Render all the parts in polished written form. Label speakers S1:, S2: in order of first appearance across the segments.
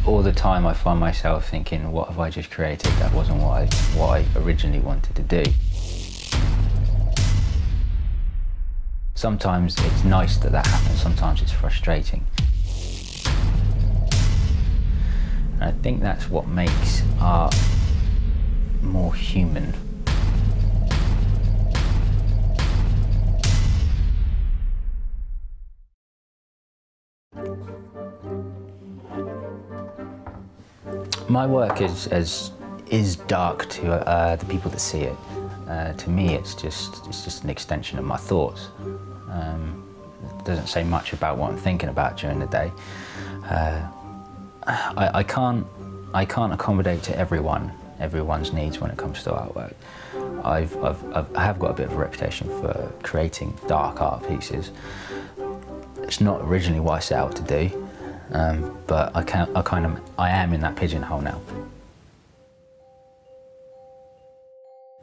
S1: All the time I find myself thinking, what have I just created? That wasn't what I originally wanted to do. Sometimes it's nice that that happens, sometimes it's frustrating. And I think that's what makes art more human. My work is dark to the people that see it. To me, it's just an extension of my thoughts. It doesn't say much about what I'm thinking about during the day. I can't accommodate to everyone's needs when it comes to artwork. I have got a bit of a reputation for creating dark art pieces. It's not originally what I set out to do. But I am in that pigeonhole now.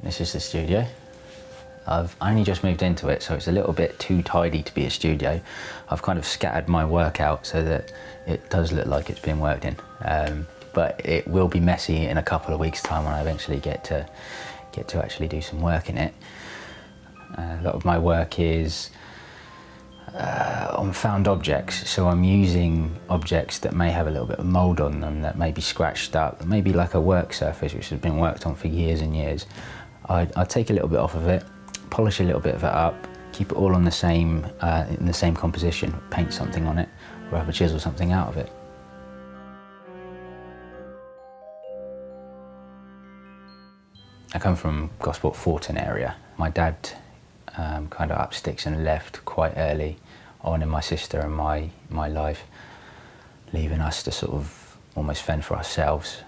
S1: This is the studio. I've only just moved into it, so it's a little bit too tidy to be a studio. I've kind of scattered my work out so that it does look like it's been worked in. But it will be messy in a couple of weeks' time when I eventually get to actually do some work in it. A lot of my work is on found objects, so I'm using objects that may have a little bit of mould on them, that may be scratched up, maybe like a work surface which has been worked on for years and years. I take a little bit off of it, polish a little bit of it up, keep it all on the same in the same composition, paint something on it, or have a chisel something out of it. I come from Gosport Forton area. My dad kind of up sticks and left quite early on in my sister and my life, leaving us to sort of almost fend for ourselves,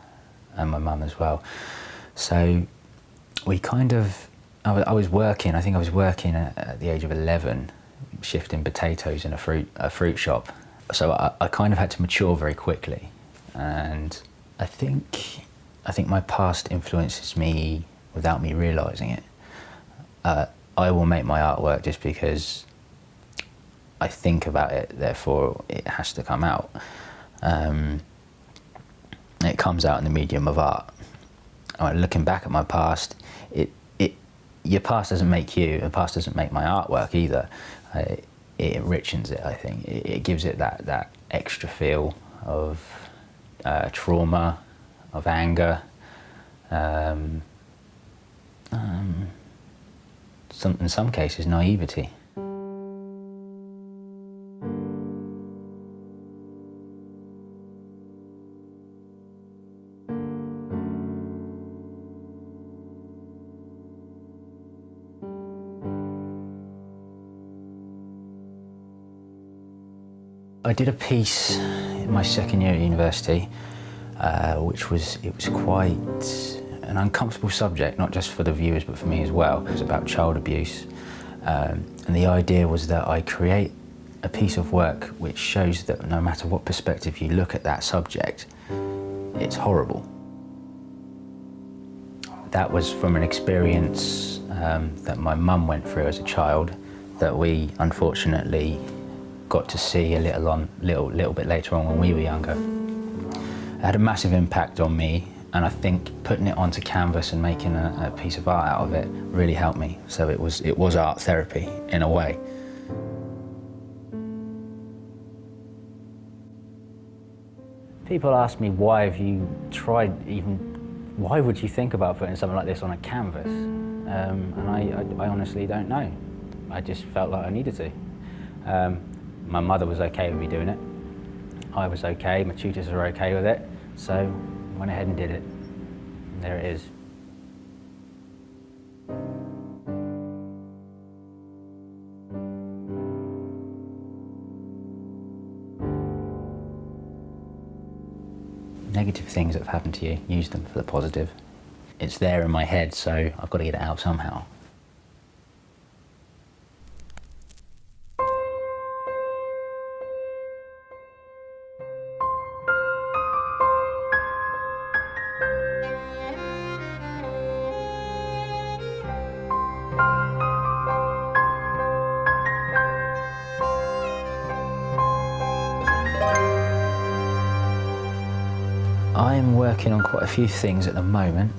S1: and my mum as well. So we kind of, I was working, I think I was working at the age of 11, shifting potatoes in a fruit shop. So I kind of had to mature very quickly, and I think my past influences me without me realising it. I will make my artwork just because I think about it, therefore it has to come out. It comes out in the medium of art. Looking back at my past, your past doesn't make you, the past doesn't make my artwork either. It enriches it, I think. It gives it that extra feel of trauma, of anger, in some cases, naivety. I did a piece in my second year at university, which was quite an uncomfortable subject, not just for the viewers but for me as well. It was about child abuse, and the idea was that I create a piece of work which shows that no matter what perspective you look at that subject, it's horrible. That was from an experience that my mum went through as a child, that we unfortunately got to see a little bit later on when we were younger. It had a massive impact on me, and I think putting it onto canvas and making a piece of art out of it really helped me. So it was art therapy in a way. People ask me, why would you think about putting something like this on a canvas? And I honestly don't know. I just felt like I needed to. My mother was okay with me doing it. I was okay, my tutors were okay with it. So went ahead and did it. And there it is. Negative things that have happened to you, use them for the positive. It's there in my head, so I've got to get it out somehow. I'm working on quite a few things at the moment.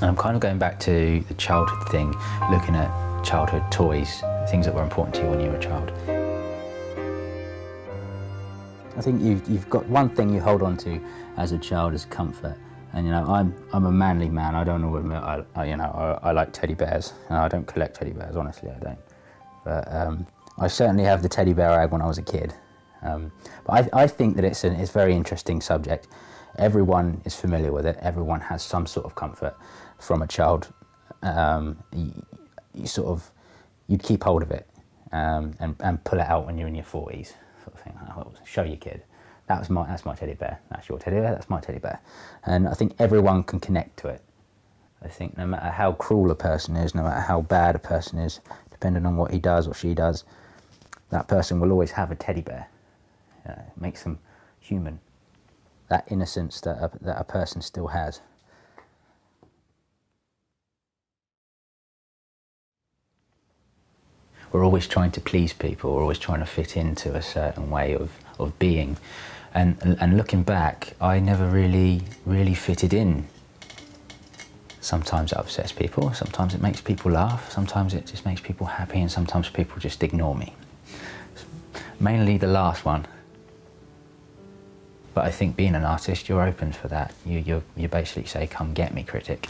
S1: And I'm kind of going back to the childhood thing, looking at childhood toys, things that were important to you when you were a child. I think you've got one thing you hold on to as a child is comfort. And you know, I'm a manly man. I don't know admit I like teddy bears. I don't collect teddy bears, honestly, I don't. But I certainly have the teddy bear I had when I was a kid. But I think that it's a very interesting subject. Everyone is familiar with it. Everyone has some sort of comfort from a child. You'd keep hold of it and pull it out when you're in your 40s, sort of thing. Oh, show your kid. That's my teddy bear. That's your teddy bear. That's my teddy bear. And I think everyone can connect to it. I think no matter how cruel a person is, no matter how bad a person is, depending on what he does or she does, that person will always have a teddy bear. It makes them human. That innocence that a person still has. We're always trying to please people. We're always trying to fit into a certain way of being. And looking back, I never really fitted in. Sometimes it upsets people, sometimes it makes people laugh, sometimes it just makes people happy, and sometimes people just ignore me. Mainly the last one. But I think being an artist, you're open for that. You basically say, come get me, critic.